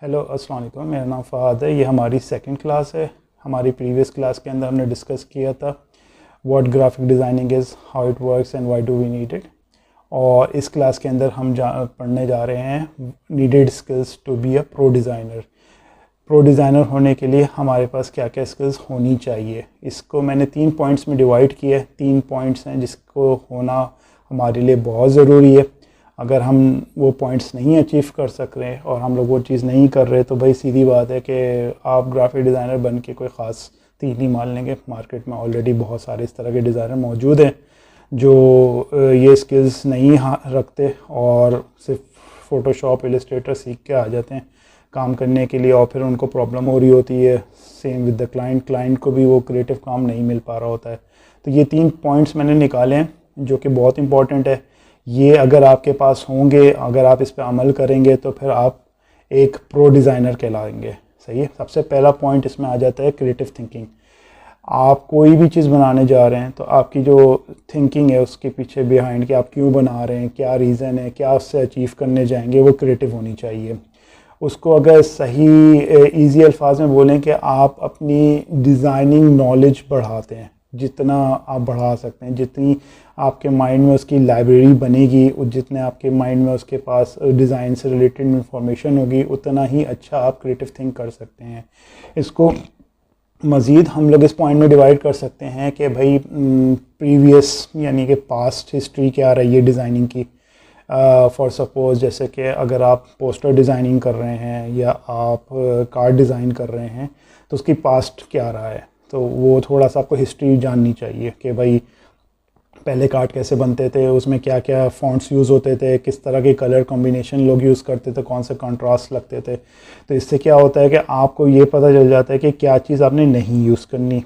Hello अस्सलाम वालेकुम, मेरा नाम फ़हाद है। ये हमारी सेकंड क्लास है। हमारी प्रीवियस क्लास के अंदर हमने डिस्कस किया था what graphic designing is, how it works and why do we need it. और इस क्लास के अंदर हम पढ़ने जा रहे हैं needed skills to be a pro designer. Pro designer होने के लिए हमारे पास क्या क्या स्किल्स होनी चाहिए, इसको मैंने 3 पॉइंट्स में डिवाइड किया है। 3 पॉइंट्स हैं जिसको होना हमारे लिए बहुत ज़रूरी है। अगर हम वो पॉइंट्स नहीं अचीव कर सक रहे और हम लोग वो चीज़ नहीं कर रहे तो भाई सीधी बात है कि आप ग्राफिक डिज़ाइनर बन के कोई ख़ास तीर नहीं मार लेंगे। मार्केट में ऑलरेडी बहुत सारे इस तरह के डिज़ाइनर मौजूद हैं जो ये स्किल्स नहीं रखते और सिर्फ फ़ोटोशॉप इलस्ट्रेटर सीख के आ जाते हैं काम करने के लिए, और फिर उनको प्रॉब्लम हो रही होती है। सेम विद द क्लाइंट को भी वो क्रिएटिव काम नहीं मिल पा रहा होता है। तो ये 3 पॉइंट्स मैंने निकाले हैं जो कि बहुत इंपॉर्टेंट है। ये अगर आपके पास होंगे, अगर आप इस पर अमल करेंगे तो फिर आप एक प्रो डिज़ाइनर कहलाएंगे। सही है। सबसे पहला पॉइंट इसमें आ जाता है क्रिएटिव थिंकिंग। आप कोई भी चीज़ बनाने जा रहे हैं तो आपकी जो थिंकिंग है उसके पीछे बिहाइंड कि आप क्यों बना रहे हैं, क्या रीज़न है, क्या उससे अचीव करने जाएंगे, वो क्रिएटिव होनी चाहिए। उसको अगर सही इजी अल्फाज में बोलें कि आप अपनी डिज़ाइनिंग नॉलेज बढ़ाते हैं, जितना आप बढ़ा सकते हैं, जितनी आपके माइंड में उसकी लाइब्रेरी बनेगी, जितने आपके माइंड में उसके पास डिज़ाइन से रिलेटेड इंफॉर्मेशन होगी, उतना ही अच्छा आप क्रिएटिव थिंक कर सकते हैं। इसको मज़ीद हम लोग इस पॉइंट में डिवाइड कर सकते हैं कि भाई प्रीवियस यानी कि पास्ट हिस्ट्री क्या रही है डिज़ाइनिंग की। फॉर सपोज़ जैसे कि अगर आप पोस्टर डिज़ाइनिंग कर रहे हैं या आप कार्ड डिज़ाइन कर रहे हैं तो उसकी पास्ट क्या रहा है, तो वो थोड़ा सा आपको हिस्ट्री जाननी चाहिए कि भाई पहले कार्ड कैसे बनते थे, उसमें क्या क्या फ़ॉन्ट्स यूज़ होते थे, किस तरह के कलर कॉम्बिनेशन लोग यूज़ करते थे, कौन से कंट्रास्ट लगते थे। तो इससे क्या होता है कि आपको ये पता चल जाता है कि क्या चीज़ आपने नहीं यूज़ करनी,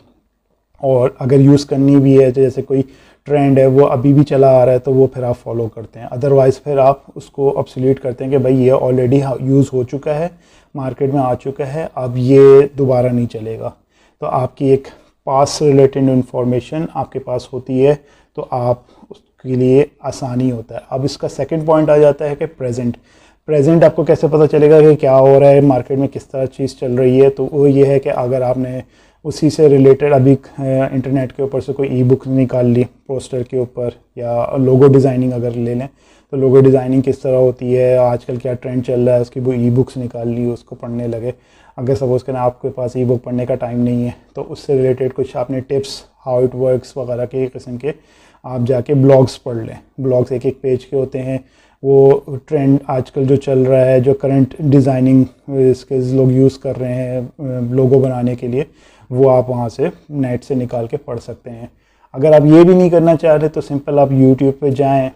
और अगर यूज़ करनी भी है तो जैसे कोई ट्रेंड है वो अभी भी चला आ रहा है तो वो फिर आप फॉलो करते हैं। अदरवाइज़ फिर आप उसको ऑब्सोलीट करते हैं कि भाई ये ऑलरेडी यूज़ हो चुका है, मार्केट में आ चुका है, अब ये दोबारा नहीं चलेगा। तो आपकी एक पास से रिलेटेड इंफॉर्मेशन आपके पास होती है तो आप उसके लिए आसानी होता है। अब इसका सेकंड पॉइंट आ जाता है कि प्रेजेंट आपको कैसे पता चलेगा कि क्या हो रहा है मार्केट में, किस तरह चीज़ चल रही है। तो वो ये है कि अगर आपने उसी से रिलेटेड अभी इंटरनेट के ऊपर से कोई ई बुक निकाल ली पोस्टर के ऊपर, या लोगो डिज़ाइनिंग अगर ले लें तो लोगो डिज़ाइनिंग किस तरह होती है, आजकल क्या ट्रेंड चल रहा है, उसकी वो ई बुक्स निकाल ली, उसको पढ़ने लगे। अगर सपोज़ करें आपके पास ई बुक पढ़ने का टाइम नहीं है तो उससे रिलेटेड कुछ आपने टिप्स, हाउ इट वर्क्स वगैरह के किस्म के आप जाके ब्लॉग्स पढ़ लें। ब्लॉग्स एक पेज के होते हैं, वो ट्रेंड आजकल जो चल रहा है, जो करंट डिज़ाइनिंग स्किल्स लोग यूज़ कर रहे हैं लोगो बनाने के लिए, वो आप वहाँ से नेट से निकाल के पढ़ सकते हैं। अगर आप ये भी नहीं करना चाह रहे तो सिंपल आप यूट्यूब पे जाएं,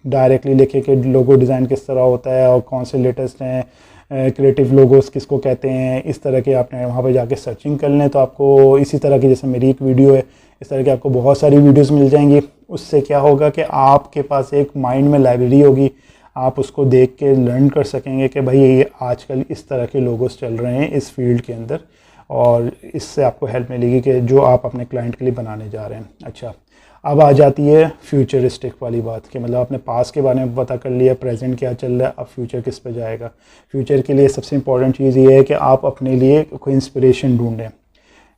डायरेक्टली लिखे कि लोगो डिज़ाइन किस तरह होता है और कौन से लेटेस्ट हैं, क्रिएटिव लोगोस किसको कहते हैं, इस तरह के आपने वहाँ पे जाके सर्चिंग कर लें तो आपको इसी तरह की, जैसे मेरी एक वीडियो है, इस तरह की आपको बहुत सारी वीडियोस मिल जाएंगी। उससे क्या होगा कि आपके पास एक माइंड में लाइब्रेरी होगी, आप उसको देख के लर्न कर सकेंगे कि भाई ये आजकल इस तरह के लोगोस चल रहे हैं इस फील्ड के अंदर, और इससे आपको हेल्प मिलेगी कि जो आप अपने क्लाइंट के लिए बनाने जा रहे हैं। अच्छा, अब आ जाती है फ्यूचरिस्टिक वाली बात कि मतलब आपने पास्ट के बारे में पता कर लिया, प्रेजेंट क्या चल रहा है, अब फ्यूचर किस पे जाएगा। फ्यूचर के लिए सबसे इंपॉर्टेंट चीज़ ये है कि आप अपने लिए कोई इंस्पिरेशन ढूंढें।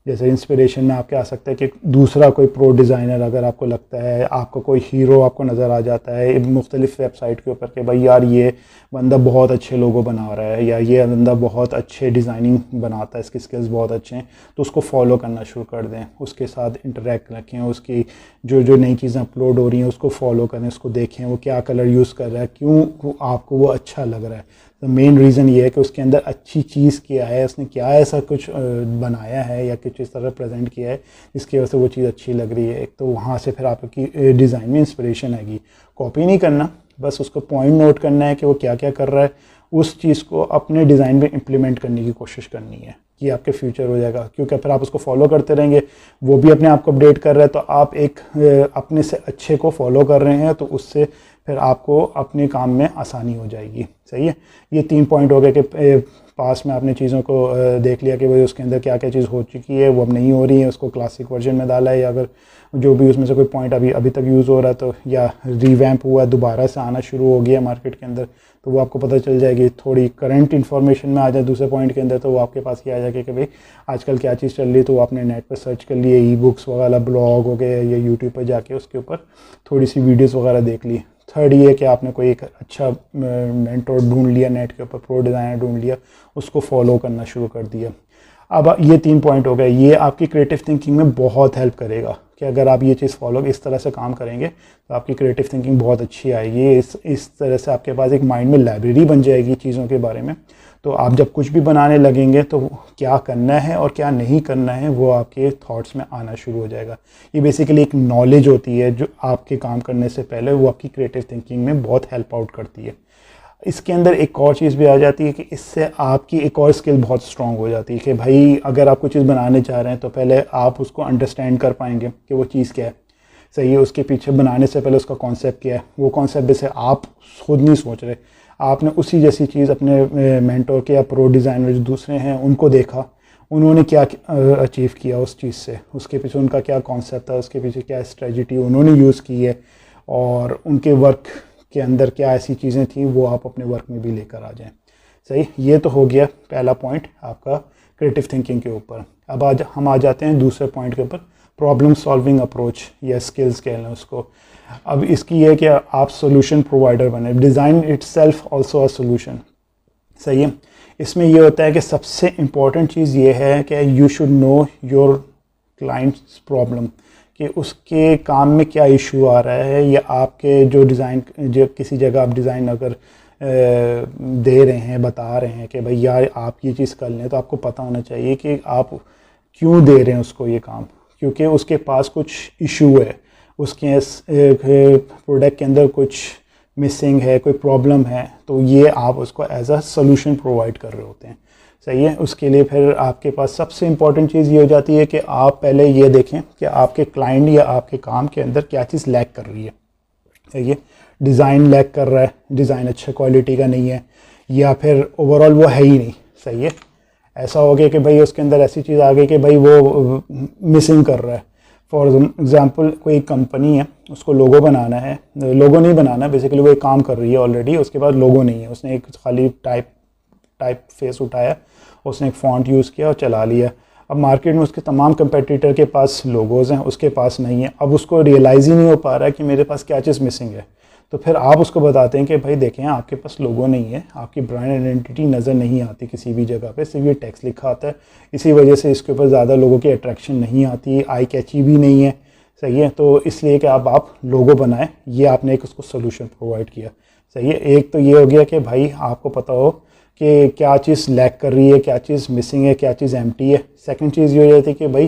जैसे इंस्पिरेशन में आपके आ सकता है कि दूसरा कोई प्रो डिज़ाइनर, अगर आपको लगता है आपको कोई हीरो आपको नज़र आ जाता है मुख्तलिफ वेबसाइट के ऊपर कि भाई यार ये बंदा बहुत अच्छे लोगो बना रहा है, या ये बंदा बहुत अच्छे डिज़ाइनिंग बनाता है, इसके स्किल्स बहुत अच्छे हैं, तो उसको फॉलो करना शुरू कर दें, उसके साथ इंटरेक्ट रखें, उसकी जो नई चीज़ें अपलोड हो रही हैं उसको फॉलो करें, उसको देखें वो क्या कलर यूज़ कर रहा है, क्यों आपको वो अच्छा लग रहा है। तो मेन रीज़न ये है कि उसके अंदर अच्छी चीज़ क्या है, उसने क्या ऐसा कुछ बनाया है या कुछ इस तरह प्रेजेंट किया है जिसकी वजह से वो चीज़ अच्छी लग रही है। एक तो वहाँ से फिर आपकी डिज़ाइन में इंस्पिरेशन आएगी। कॉपी नहीं करना, बस उसको पॉइंट नोट करना है कि वो क्या क्या कर रहा है, उस चीज़ को अपने डिज़ाइन में इम्प्लीमेंट करने की कोशिश करनी है कि आपके फ्यूचर हो जाएगा। क्योंकि फिर आप उसको फॉलो करते रहेंगे, वो भी अपने आप को अपडेट कर रहा है, तो आप एक अपने से अच्छे को फॉलो कर रहे हैं, तो उससे फिर आपको अपने काम में आसानी हो जाएगी। सही है। ये 3 पॉइंट हो गए कि पास में आपने चीज़ों को देख लिया कि भाई उसके अंदर क्या क्या चीज़ हो चुकी है, वो अब नहीं हो रही है, उसको क्लासिक वर्जन में डाला है, या अगर जो भी उसमें से कोई पॉइंट अभी तक यूज़ हो रहा है तो या रिवैम्प हुआ, दोबारा से आना शुरू हो गया मार्केट के अंदर, तो वो आपको पता चल जाएगी। थोड़ी करंट इन्फॉर्मेशन में आ जाए दूसरे पॉइंट के अंदर, तो वो आपके पास ही आ जाएगी कि भाई आजकल क्या चीज़ चल रही है, तो वो आपने नेट पर सर्च कर लिए, ई बुक्स वगैरह, ब्लॉग हो गए, या यूट्यूब पर जाके उसके ऊपर थोड़ी सी वीडियोज़ वगैरह देख ली। थर्ड ये कि आपने कोई एक अच्छा मेंटोर ढूंढ लिया नेट के ऊपर, प्रो डिज़ाइनर ढूंढ लिया, उसको फॉलो करना शुरू कर दिया। अब ये 3 पॉइंट हो गए, ये आपकी क्रिएटिव थिंकिंग में बहुत हेल्प करेगा कि अगर आप ये चीज़ फॉलो इस तरह से काम करेंगे तो आपकी क्रिएटिव थिंकिंग बहुत अच्छी आएगी। इस तरह से आपके पास एक माइंड में लाइब्रेरी बन जाएगी चीज़ों के बारे में। तो आप जब कुछ भी बनाने लगेंगे तो क्या करना है और क्या नहीं करना है वो आपके थॉट्स में आना शुरू हो जाएगा। ये बेसिकली एक नॉलेज होती है जो आपके काम करने से पहले वो आपकी क्रिएटिव थिंकिंग में बहुत हेल्प आउट करती है। इसके अंदर एक और चीज़ भी आ जाती है कि इससे आपकी एक और स्किल बहुत स्ट्रांग हो जाती है कि भाई अगर आप कुछ चीज़ बनाने चाह रहे हैं तो पहले आप उसको अंडरस्टैंड कर पाएंगे कि वो चीज़ क्या है, सही है। उसके पीछे बनाने से पहले उसका कॉन्सेप्ट क्या है, वो कॉन्सेप्ट जैसे आप खुद नहीं सोच रहे, आपने उसी जैसी चीज़ अपने मेंटोर के या प्रो डिज़ाइनर जो दूसरे हैं उनको देखा, उन्होंने क्या अचीव किया उस चीज़ से, उसके पीछे उनका क्या कॉन्सेप्ट था, उसके पीछे क्या स्ट्रेटजी उन्होंने यूज़ की है, और उनके वर्क के अंदर क्या ऐसी चीज़ें थी वो आप अपने वर्क में भी लेकर आ जाएं। सही, ये तो हो गया पहला पॉइंट आपका क्रिएटिव थिंकिंग के ऊपर। अब आज हम आ जाते हैं दूसरे पॉइंट के ऊपर, प्रॉब्लम सॉल्विंग अप्रोच या स्किल्स कह लें उसको। अब इसकी ये है कि आप सोल्यूशन प्रोवाइडर बने, design itself also a solution. सही है, इसमें ये होता है कि सबसे इम्पॉर्टेंट चीज़ ये है कि you should know your clients problem, कि उसके काम में क्या इशू आ रहा है, या आपके जो डिज़ाइन जो किसी जगह आप डिज़ाइन अगर दे रहे हैं, बता रहे हैं कि भाई यार आप ये चीज़ कर लें, तो आपको पता होना चाहिए कि आप क्यों दे रहे हैं उसको ये काम, क्योंकि उसके पास कुछ इशू है, उसके प्रोडक्ट के अंदर कुछ मिसिंग है, कोई प्रॉब्लम है, तो ये आप उसको एज अ सोल्यूशन प्रोवाइड कर रहे होते हैं। सही है, उसके लिए फिर आपके पास सबसे इम्पॉर्टेंट चीज़ ये हो जाती है कि आप पहले ये देखें कि आपके क्लाइंट या आपके काम के अंदर क्या चीज़ लैक कर रही है। सही है, डिज़ाइन लैक कर रहा है, डिज़ाइन अच्छा क्वालिटी का नहीं है, या फिर ओवरऑल वो है ही नहीं। सही है, ऐसा हो गया कि भाई उसके अंदर ऐसी चीज़ आ गई कि भाई वो मिसिंग कर रहा है। फॉर एग्ज़ाम्पल कोई कंपनी है, उसको लोगो बनाना है, लोगो नहीं बनाना, बेसिकली वो एक काम कर रही है ऑलरेडी, उसके बाद लोगो नहीं है, उसने एक खाली टाइप फेस उठाया, उसने एक फॉन्ट यूज़ किया और चला लिया। अब मार्केट में उसके तमाम कंपेटिटर के पास लोगोज़ हैं, उसके पास नहीं है। अब उसको रियलाइज़ ही नहीं हो पा रहा है कि मेरे पास क्या चीज़ मिसिंग है। तो फिर आप उसको बताते हैं कि भाई देखें आपके पास लोगो नहीं है, आपकी ब्रांड आइडेंटिटी नज़र नहीं आती किसी भी जगह पे, सिर्फ ये टेक्स्ट लिखा आता है, इसी वजह से इसके ऊपर ज़्यादा लोगों की अट्रैक्शन नहीं आती, आई कैची भी नहीं है। सही है, तो इसलिए कि आप लोगो बनाएं, ये आपने एक उसको सोल्यूशन प्रोवाइड किया। सही है, एक तो ये हो गया कि भाई आपको पता हो कि क्या चीज़ लैक कर रही है, क्या चीज़ मिसिंग है, क्या चीज़ एम्प्टी है। सेकंड चीज़ ये हो जाती है कि भाई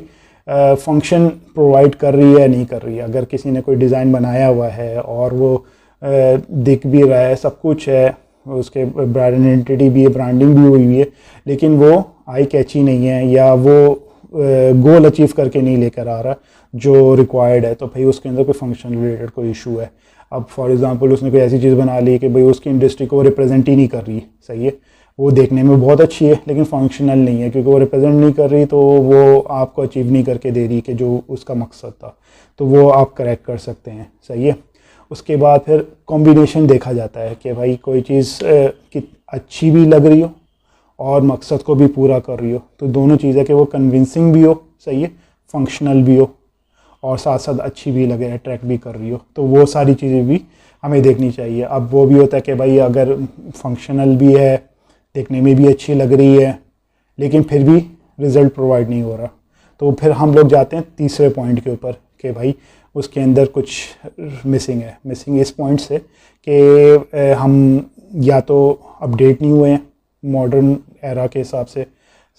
फंक्शन प्रोवाइड कर रही है या नहीं कर रही है। अगर किसी ने कोई डिज़ाइन बनाया हुआ है और वो दिख भी रहा है, सब कुछ है, उसके ब्रांड आइडेंटिटी भी है, ब्रांडिंग भी हुई है, लेकिन वो आई कैची नहीं है, या वो गोल अचीव करके नहीं लेकर आ रहा जो रिक्वायर्ड है, तो भाई उसके अंदर कोई फंक्शन रिलेटेड कोई इशू है। अब फॉर एग्जांपल उसने कोई ऐसी चीज़ बना ली कि भाई उसकी इंडस्ट्री को रिप्रेजेंट ही नहीं कर रही। सही है, वो देखने में बहुत अच्छी है लेकिन फंक्शनल नहीं है, क्योंकि वो रिप्रेजेंट नहीं कर रही, तो वो आपको अचीव नहीं करके दे रही कि जो उसका मकसद था, तो वो आप करेक्ट कर सकते हैं। सही है, उसके बाद फिर कॉम्बिनेशन देखा जाता है कि भाई कोई चीज़ अच्छी भी लग रही हो और मकसद को भी पूरा कर रही हो, तो दोनों चीज़ें कि वो कन्विंसिंग भी हो, सही है, फंक्शनल भी हो, और साथ साथ अच्छी भी लगे, अट्रैक्ट भी कर रही हो, तो वो सारी चीज़ें भी हमें देखनी चाहिए। अब वो भी होता है कि भाई अगर फंक्शनल भी है, देखने में भी अच्छी लग रही है, लेकिन फिर भी रिज़ल्ट प्रोवाइड नहीं हो रहा, तो फिर हम लोग जाते हैं तीसरे पॉइंट के ऊपर कि भाई उसके अंदर कुछ मिसिंग है। मिसिंग इस पॉइंट से कि हम या तो अपडेट नहीं हुए हैं मॉडर्न एरा के हिसाब से।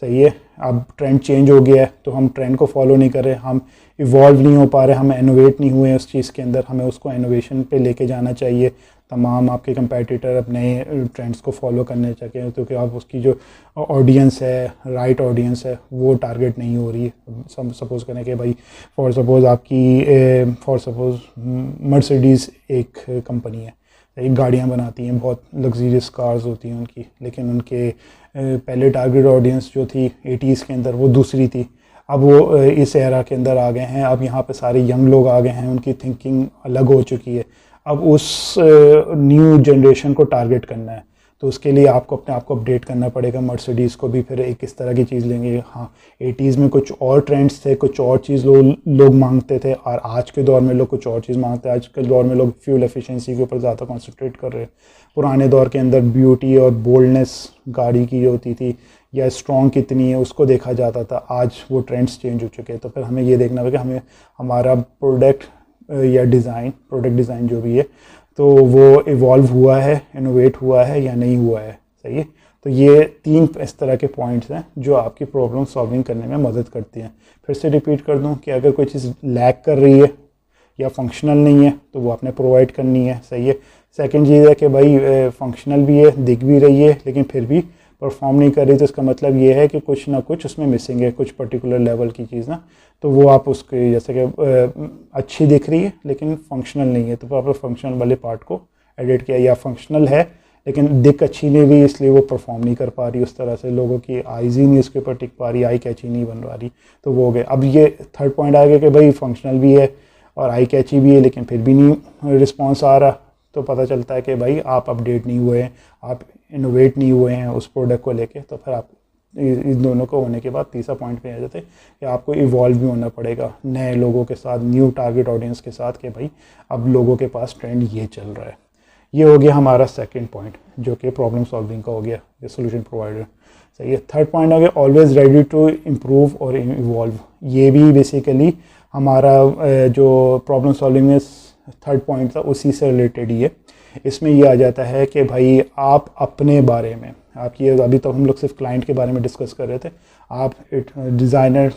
सही है, अब ट्रेंड चेंज हो गया है तो हम ट्रेंड को फॉलो नहीं कर रहे, हम इवॉल्व नहीं हो पा रहे, हम इनोवेट नहीं हुए उस चीज़ के अंदर, हमें उसको इनोवेशन पे लेके जाना चाहिए। तमाम आपके कंपेटिटर अपने ट्रेंड्स को फॉलो करने चाहिए, क्योंकि आप उसकी जो ऑडियंस है, राइट ऑडियंस है, वो टारगेट नहीं हो रही है। सपोज़ करें कि भाई फॉर सपोज़ आपकी फॉर सपोज़ मर्सिडीज़ एक कंपनी है, एक गाड़ियाँ बनाती हैं, बहुत लग्जरियस कार्स होती हैं उनकी, लेकिन उनके पहले टारगेट ऑडियंस जो थी 80s के अंदर वो दूसरी थी। अब वो इस एरा के अंदर आ गए हैं, अब यहाँ पे सारे यंग लोग आ गए हैं, उनकी थिंकिंग अलग हो चुकी है। अब उस न्यू जनरेशन को टारगेट करना है, तो उसके लिए आपको अपने आप को अपडेट करना पड़ेगा। मर्सिडीज़ को भी फिर एक इस तरह की चीज़ लेंगे। हाँ, 80s में कुछ और ट्रेंड्स थे, कुछ और चीज़ लोग मांगते थे, और आज के दौर में लोग कुछ और चीज़ मांगते हैं। आज के दौर में लोग फ्यूल एफिशिएंसी के ऊपर ज़्यादा कॉन्सेंट्रेट कर रहे हैं। पुराने दौर के अंदर ब्यूटी और बोल्डनेस गाड़ी की होती थी, या स्ट्रॉन्ग कितनी है उसको देखा जाता था। आज वो ट्रेंड्स चेंज हो चुके हैं, तो फिर हमें ये देखना होगा कि हमें हमारा प्रोडक्ट डिज़ाइन जो भी है, तो वो इवॉल्व हुआ है, इनोवेट हुआ है या नहीं हुआ है। सही है। तो ये 3 इस तरह के पॉइंट्स हैं जो आपकी प्रॉब्लम सॉल्विंग करने में मदद करती हैं। फिर से रिपीट कर दूं कि अगर कोई चीज़ लैग कर रही है या फंक्शनल नहीं है तो वो आपने प्रोवाइड करनी है। सही है। सेकंड चीज़ है कि भाई फंक्शनल भी है, दिख भी रही है, लेकिन फिर भी परफॉर्म नहीं कर रही, तो इसका मतलब ये है कि कुछ ना कुछ उसमें मिसिंग है, कुछ पर्टिकुलर लेवल की चीज़ ना। तो वो आप उसके जैसे कि अच्छी दिख रही है लेकिन फंक्शनल नहीं है, तो आपने फंक्शनल वाले पार्ट को एडिट किया, या फंक्शनल है लेकिन दिख अच्छी नहीं रही इसलिए वो परफॉर्म नहीं कर पा रही उस तरह से, लोगों की आईज ही नहीं उसके ऊपर टिक पा रही, आई कैची नहीं बन पा रही, तो वो हो गए। अब ये थर्ड पॉइंट आ गया कि भाई फंक्शनल भी है और आई कैची भी है लेकिन फिर भी नहीं रिस्पॉन्स आ रहा, तो पता चलता है कि भाई आप अपडेट नहीं हुए हैं, आप इनोवेट नहीं हुए हैं उस प्रोडक्ट को लेके। तो फिर आप इस दोनों को होने के बाद तीसरा पॉइंट पे आ जाते हैं कि आपको इवॉल्व भी होना पड़ेगा नए लोगों के साथ, न्यू टारगेट ऑडियंस के साथ, कि भाई अब लोगों के पास ट्रेंड ये चल रहा है। ये हो गया हमारा सेकंड पॉइंट जो कि प्रॉब्लम सॉल्विंग का हो गया, ये सोल्यूशन प्रोवाइडर। सही है। थर्ड पॉइंट आ गया ऑलवेज रेडी टू इम्प्रूव और इवॉल्व। ये भी बेसिकली हमारा जो प्रॉब्लम सॉल्विंग में थर्ड पॉइंट था उसी से रिलेटेड ही है। इसमें ये आ जाता है कि भाई आप अपने बारे में, आप ये अभी तक हम लोग सिर्फ क्लाइंट के बारे में डिस्कस कर रहे थे, आप डिज़ाइनर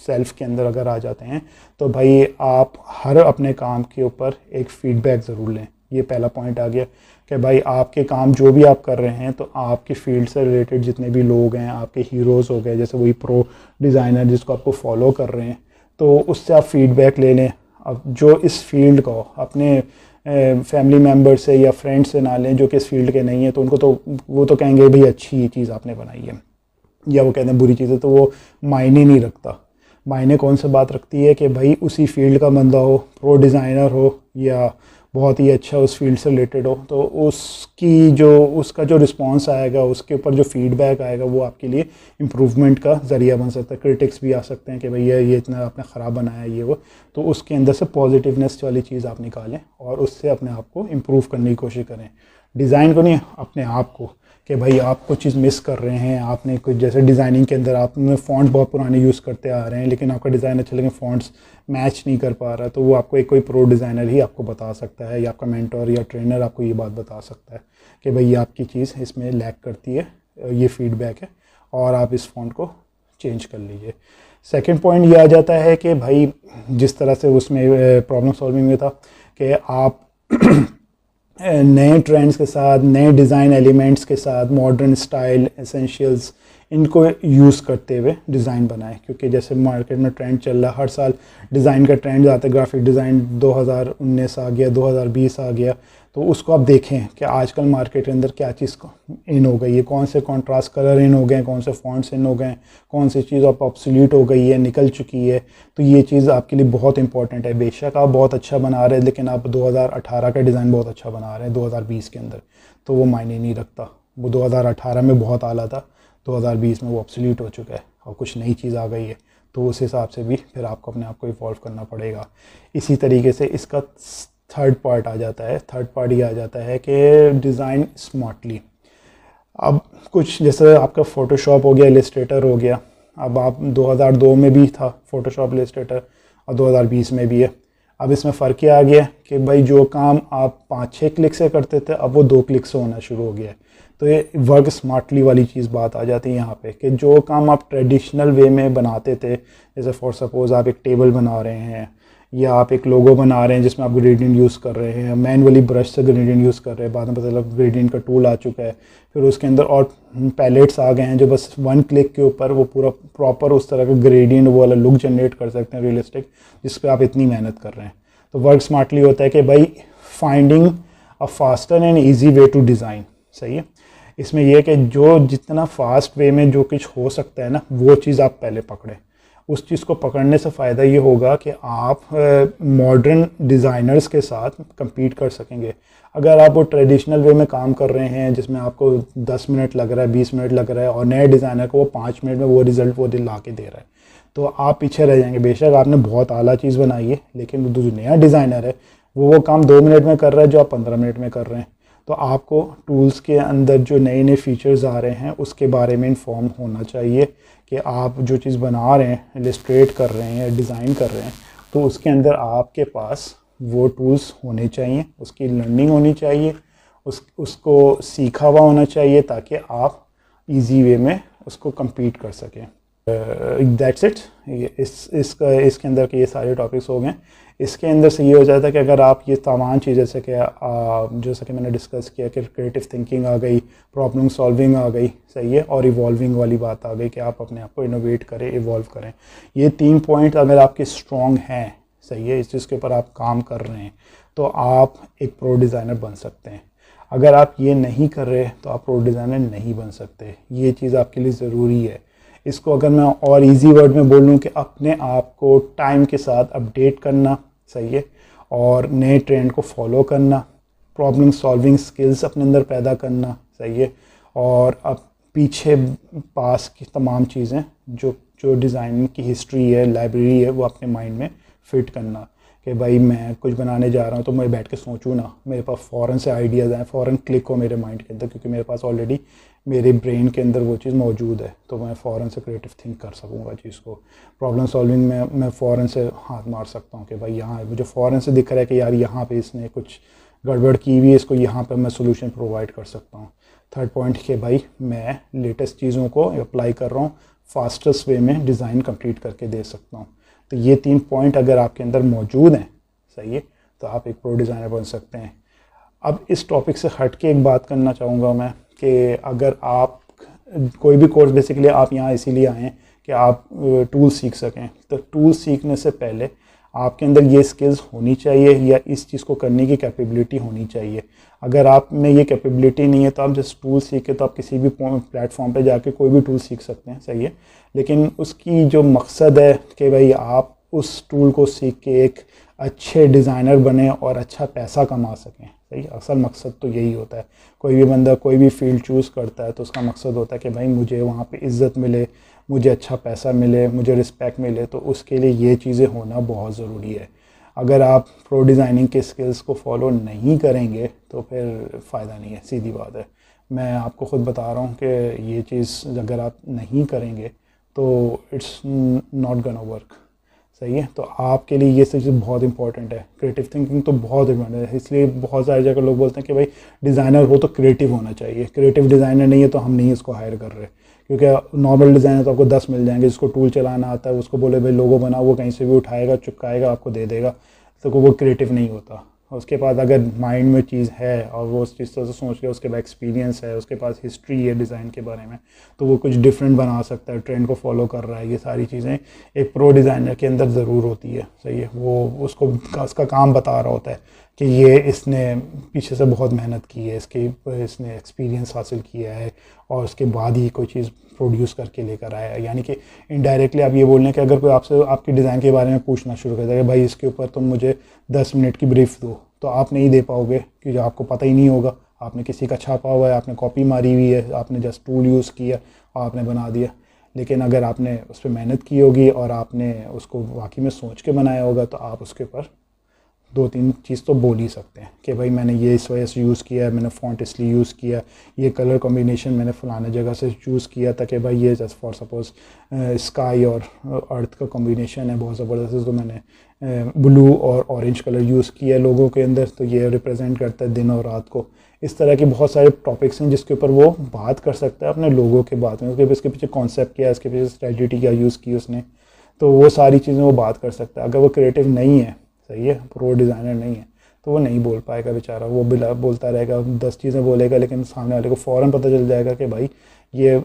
सेल्फ के अंदर अगर आ जाते हैं तो भाई आप हर अपने काम के ऊपर एक फीडबैक ज़रूर लें। ये पहला पॉइंट आ गया कि भाई आपके काम जो भी आप कर रहे हैं, तो आपके फील्ड से रिलेटेड जितने भी लोग हैं, आपके हीरोज़ हो गए, जैसे वही प्रो डिज़ाइनर जिसको आपको फॉलो कर रहे हैं, तो उससे आप फीडबैक ले लें। अब जो इस फील्ड को अपने फैमिली मेम्बर से या फ्रेंड से ना लें जो कि इस फील्ड के नहीं है, तो उनको तो वो तो कहेंगे भाई अच्छी चीज़ आपने बनाई है, या वो कहते हैं बुरी चीज़ है, तो वो मायने नहीं रखता। मायने कौन सा बात रखती है कि भाई उसी फील्ड का बंदा हो, प्रो डिज़ाइनर हो या बहुत ही अच्छा उस फील्ड से रिलेटेड हो, तो उसका जो रिस्पांस आएगा, उसके ऊपर जो फीडबैक आएगा, वो आपके लिए इम्प्रूवमेंट का ज़रिया बन सकता है। क्रिटिक्स भी आ सकते हैं कि भैया ये इतना आपने ख़राब बनाया ये वो, तो उसके अंदर से पॉजिटिवनेस वाली चीज़ आप निकालें और उससे अपने आप को इम्प्रूव करने की कोशिश करें। डिज़ाइन को नहीं, अपने आप को, कि भाई आप कुछ चीज़ मिस कर रहे हैं। आपने कुछ जैसे डिज़ाइनिंग के अंदर आपने फ़ॉन्ट बहुत पुराने यूज़ करते आ रहे हैं, लेकिन आपका डिज़ाइन अच्छा लेकिन फ़ॉन्ट्स मैच नहीं कर पा रहा, तो वो आपको कोई प्रो डिज़ाइनर ही आपको बता सकता है, या आपका मेंटर या ट्रेनर आपको ये बात बता सकता है कि भाई आपकी चीज़ इसमें लैग करती है, ये फीडबैक है और आप इस फ़ॉन्ट को चेंज कर लीजिए। सेकेंड पॉइंट ये आ जाता है कि भाई जिस तरह से उसमें प्रॉब्लम सॉल्विंग में था कि आप नए ट्रेंड्स के साथ, नए डिज़ाइन एलिमेंट्स के साथ, मॉडर्न स्टाइल एसेंशियल्स इनको यूज़ करते हुए डिज़ाइन बनाएं। क्योंकि जैसे मार्केट में ट्रेंड चल रहा है, हर साल डिज़ाइन का ट्रेंड आता है। ग्राफिक डिज़ाइन 2019 आ गया, 2020 आ गया, तो उसको आप देखें कि आजकल मार्केट के अंदर क्या चीज़ इन हो गई है, कौन से कॉन्ट्रास्ट कलर इन हो गए, कौन से फॉन्ट्स इन हो गए, कौन सी चीज़ आप ऑब्सोल्यूट हो गई है, निकल चुकी है। तो ये चीज़ आपके लिए बहुत इंपॉर्टेंट है। बेशक आप बहुत अच्छा बना रहे हैं, लेकिन आप 2018 का डिज़ाइन बहुत अच्छा बना रहे हैं 2020 के अंदर, तो वो मायने नहीं रखता। वो 2018 में बहुत आला था, 2020 में वो ऑब्सोल्यूट हो चुका है और कुछ नई चीज़ आ गई है, तो उस हिसाब से भी फिर आपको अपने आप को इवॉल्व करना पड़ेगा। इसी तरीके से इसका थर्ड पार्ट आ जाता है, थर्ड पार्ट ये आ जाता है कि डिज़ाइन स्मार्टली। अब कुछ जैसे आपका फ़ोटोशॉप हो गया, इलस्ट्रेटर हो गया, अब आप 2002 में भी था फ़ोटोशॉप इलस्ट्रेटर और 2020 में भी है। अब इसमें फ़र्क क्या आ गया कि भाई जो काम आप 5-6 क्लिक से करते थे, अब वो 2 क्लिक से होना शुरू हो गया है। तो ये वर्क स्मार्टली वाली चीज़ बात आ जाती है यहाँ पे कि जो काम आप ट्रेडिशनल वे में बनाते थे, जैसे फॉर सपोज़ आप एक टेबल बना रहे हैं या आप एक लोगो बना रहे हैं जिसमें आप ग्रेडियंट यूज़ कर रहे हैं, मैनुअली ब्रश से ग्रेडियंट यूज़ कर रहे हैं, बाद में पता चला ग्रेडियंट का टूल आ चुका है, फिर उसके अंदर और पैलेट्स आ गए हैं जो बस 1 क्लिक के ऊपर वो पूरा प्रॉपर उस तरह का ग्रेडियंट वो वाला लुक जनरेट कर सकते हैं रियलिस्टिक, जिस पर आप इतनी मेहनत कर रहे हैं। तो वर्क स्मार्टली होता है कि भाई finding a faster and easy way to design. सही है, इसमें यह कि जो जितना फास्ट वे में जो कुछ हो सकता है ना, वो चीज़ आप पहले पकड़ें। उस चीज़ को पकड़ने से फ़ायदा ये होगा कि आप मॉडर्न डिज़ाइनर्स के साथ compete कर सकेंगे। अगर आप वो ट्रेडिशनल वे में काम कर रहे हैं जिसमें आपको 10 मिनट लग रहा है, 20 मिनट लग रहा है, और नए डिज़ाइनर को वो 5 मिनट में वो रिज़ल्ट वो ला के दे रहा है, तो आप पीछे रह जाएंगे। बेशक आपने बहुत आला चीज़ बनाई है, लेकिन जो नया डिज़ाइनर है वो काम 2 मिनट में कर रहा है जो आप 15 मिनट में कर रहे हैं। तो आपको टूल्स के अंदर जो नए नए फीचर्स आ रहे हैं उसके बारे में इन्फॉर्म होना चाहिए कि आप जो चीज़ बना रहे हैं, इलस्ट्रेट कर रहे हैं, डिज़ाइन कर रहे हैं, तो उसके अंदर आपके पास वो टूल्स होने चाहिए, उसकी लर्निंग होनी चाहिए, उसको सीखा हुआ होना चाहिए, ताकि आप इजी वे में उसको compete कर सकें। That's it. इसके अंदर के ये सारे टॉपिक्स हो गए। इसके अंदर से ये हो जाता है कि अगर आप ये तमाम चीज़ें जैसे कि जैसा कि मैंने डिस्कस किया कि क्रिएटिव थिंकिंग आ गई, प्रॉब्लम सॉल्विंग आ गई, सही है, और इवॉल्विंग वाली बात आ गई कि आप अपने आप को इनोवेट करें, इवॉल्व करें। ये 3 पॉइंट अगर आपके स्ट्रॉन्ग हैं, सही है, इस चीज़ के ऊपर आप काम कर रहे हैं, तो आप एक प्रो डिज़ाइनर बन सकते हैं। अगर आप ये नहीं कर रहे तो आप प्रो डिज़ाइनर नहीं बन सकते। ये चीज़ आपके लिए ज़रूरी है। इसको अगर मैं और इजी वर्ड में बोलूँ कि अपने आप को टाइम के साथ अपडेट करना, सही है, और नए ट्रेंड को फॉलो करना, प्रॉब्लम सॉल्विंग स्किल्स अपने अंदर पैदा करना, सही है, और अब पीछे पास की तमाम चीज़ें जो जो डिज़ाइन की हिस्ट्री है, लाइब्रेरी है, वो अपने माइंड में फिट करना कि भाई मैं कुछ बनाने जा रहा हूँ तो मैं बैठ के सोचूँ ना, मेरे पास फ़ौरन से आइडियाज़ आए, फ़ौरन क्लिक हो मेरे माइंड के अंदर, क्योंकि मेरे पास ऑलरेडी मेरे ब्रेन के अंदर वो चीज़ मौजूद है, तो मैं फ़ौरन से क्रिएटिव थिंक कर सकूँगा चीज़ को। प्रॉब्लम सॉल्विंग में मैं फ़ौरन से हाथ मार सकता हूँ कि भाई यहाँ मुझे फ़ौरन से दिख रहा है कि यार यहाँ पे इसने कुछ गड़बड़ की हुई है, इसको यहाँ पे मैं सोल्यूशन प्रोवाइड कर सकता हूँ। थर्ड पॉइंट कि भाई मैं लेटेस्ट चीज़ों को अप्लाई कर रहा हूँ, फास्टेस्ट वे में डिज़ाइन कंप्लीट करके दे सकता हूँ। तो ये 3 पॉइंट अगर आपके अंदर मौजूद हैं, सही है, तो आप एक प्रो डिज़ाइनर बन सकते हैं। अब इस टॉपिक से हट के एक बात करना चाहूँगा मैं कि अगर आप कोई भी कोर्स, बेसिकली आप यहाँ इसीलिए आए हैं कि आप टूल सीख सकें, तो टूल सीखने से पहले आपके अंदर ये स्किल्स होनी चाहिए या इस चीज़ को करने की कैपेबिलिटी होनी चाहिए। अगर आप में ये कैपेबिलिटी नहीं है तो आप जस्ट टूल सीखे तो आप किसी भी प्लेटफॉर्म पे जाके कोई भी टूल सीख सकते हैं, सही है, लेकिन उसकी जो मकसद है कि भाई आप उस टूल को सीख के एक अच्छे डिज़ाइनर बने और अच्छा पैसा कमा सकें, सही। असल मकसद तो यही होता है। कोई भी बंदा कोई भी फील्ड चूज़ करता है तो उसका मकसद होता है कि भाई मुझे वहाँ पे इज़्ज़त मिले, मुझे अच्छा पैसा मिले, मुझे रिस्पेक्ट मिले, तो उसके लिए ये चीज़ें होना बहुत ज़रूरी है। अगर आप प्रो डिज़ाइनिंग के स्किल्स को फॉलो नहीं करेंगे तो फिर फ़ायदा नहीं है, सीधी बात है। मैं आपको ख़ुद बता रहा हूँ कि ये चीज़ अगर आप नहीं करेंगे तो इट्स नॉट गना वर्क, सही है। तो आपके लिए ये सब चीज़ बहुत इंपॉर्टेंट है। क्रिएटिव थिंकिंग तो बहुत इंपॉर्टेंट है, इसलिए बहुत सारी जगह लोग बोलते हैं कि भाई डिज़ाइनर हो तो क्रिएटिव होना चाहिए, क्रिएटिव डिज़ाइनर नहीं है तो हम नहीं इसको हायर कर रहे, क्योंकि नॉर्मल डिज़ाइनर तो आपको 10 मिल जाएंगे, जिसको टूल चलाना आता है उसको बोले भाई लोगो बनाओ, वो कहीं से भी उठाएगा, चिपकाएगा, आपको दे देगा, तो वो क्रिएटिव नहीं होता। उसके पास अगर माइंड में चीज़ है और वो उस चीज़ से सोच के, उसके पास एक्सपीरियंस है, उसके पास हिस्ट्री है डिज़ाइन के बारे में, तो वो कुछ डिफरेंट बना सकता है, ट्रेंड को फॉलो कर रहा है। ये सारी चीज़ें एक प्रो डिज़ाइनर के अंदर ज़रूर होती है, सही है। वो उसको उसका काम बता रहा होता है कि ये इसने पीछे से बहुत मेहनत की है, इसने एक्सपीरियंस हासिल किया है और उसके बाद ही कोई चीज़ प्रोड्यूस करके लेकर आया है। यानी कि इनडायरेक्टली आप ये बोल रहे हैं कि अगर कोई आपसे आपकी डिज़ाइन के बारे में पूछना शुरू कर देगा, भाई इसके ऊपर तुम मुझे 10 मिनट की ब्रीफ दो, तो आप नहीं दे पाओगे, क्योंकि आपको पता ही नहीं होगा। आपने किसी का छापा हुआ है, आपने कॉपी मारी हुई है, आपने जस्ट टूल यूज़ किया और आपने बना दिया। लेकिन अगर आपने उस पर मेहनत की होगी और आपने उसको वाकई में सोच के बनाया होगा, तो आप उसके ऊपर 2-3 चीज़ तो बोल ही सकते हैं कि भाई मैंने ये इस वजह से यूज़ किया है, मैंने फ़ॉन्ट इसलिए यूज़ किया, ये कलर कॉम्बिनेशन मैंने फ़लाने जगह से चूज़ किया था कि भाई ये जस्ट फॉर सपोज़ स्काई और अर्थ का कॉम्बिनेशन है बहुत ज़बरदस्त, तो मैंने ब्लू और ऑरेंज कलर यूज़ किया है लोगों के अंदर, तो ये रिप्रेजेंट करता है दिन और रात को। इस तरह के बहुत सारे टॉपिक्स हैं जिसके ऊपर वो बात कर सकता है अपने लोगों के बात में, उसके पीछे कॉन्सेप्ट क्या है, इसके पीछे स्ट्रेटजी क्या यूज़ की उसने, तो वो सारी चीज़ें वो बात कर सकता है। अगर वो क्रिएटिव नहीं है, सही है, प्रो डिज़ाइनर नहीं है, तो वो नहीं बोल पाएगा बेचारा। वो बिला बोलता रहेगा, 10 चीज़ें बोलेगा, लेकिन सामने वाले को फ़ौरन पता चल जाएगा कि भाई ये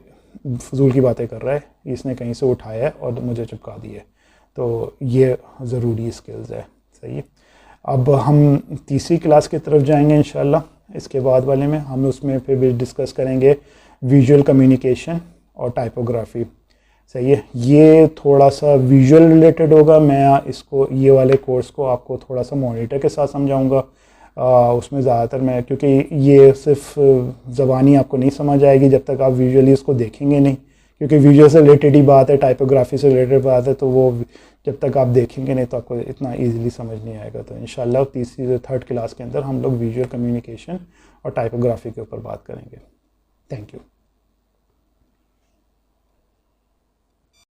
फजूल की बातें कर रहा है, इसने कहीं से उठाया है और मुझे चिपका दी है। तो ये ज़रूरी स्किल्स है, सही है। अब हम तीसरी क्लास की तरफ जाएंगे इंशाल्लाह। इसके बाद वाले में हम उसमें फिर भी डिस्कस करेंगे विजुअल कम्युनिकेशन और टाइपोग्राफी। सही है, ये थोड़ा सा विजुअल रिलेटेड होगा। मैं इसको ये वाले कोर्स को आपको थोड़ा सा मॉनिटर के साथ समझाऊंगा। उसमें ज़्यादातर मैं, क्योंकि ये सिर्फ ज़बानी आपको नहीं समझ आएगी जब तक आप विजुअली इसको देखेंगे नहीं, क्योंकि विजुअल से रिलेटेड ही बात है, टाइपोग्राफी से रिलेटेड बात है, तो वो जब तक आप देखेंगे नहीं तो आपको इतना ईजिली समझ नहीं आएगा। तो इंशाल्लाह तीसरी से थर्ड क्लास के अंदर हम लोग विजुअल कम्युनिकेशन और टाइपोग्राफी के ऊपर बात करेंगे। Thank you.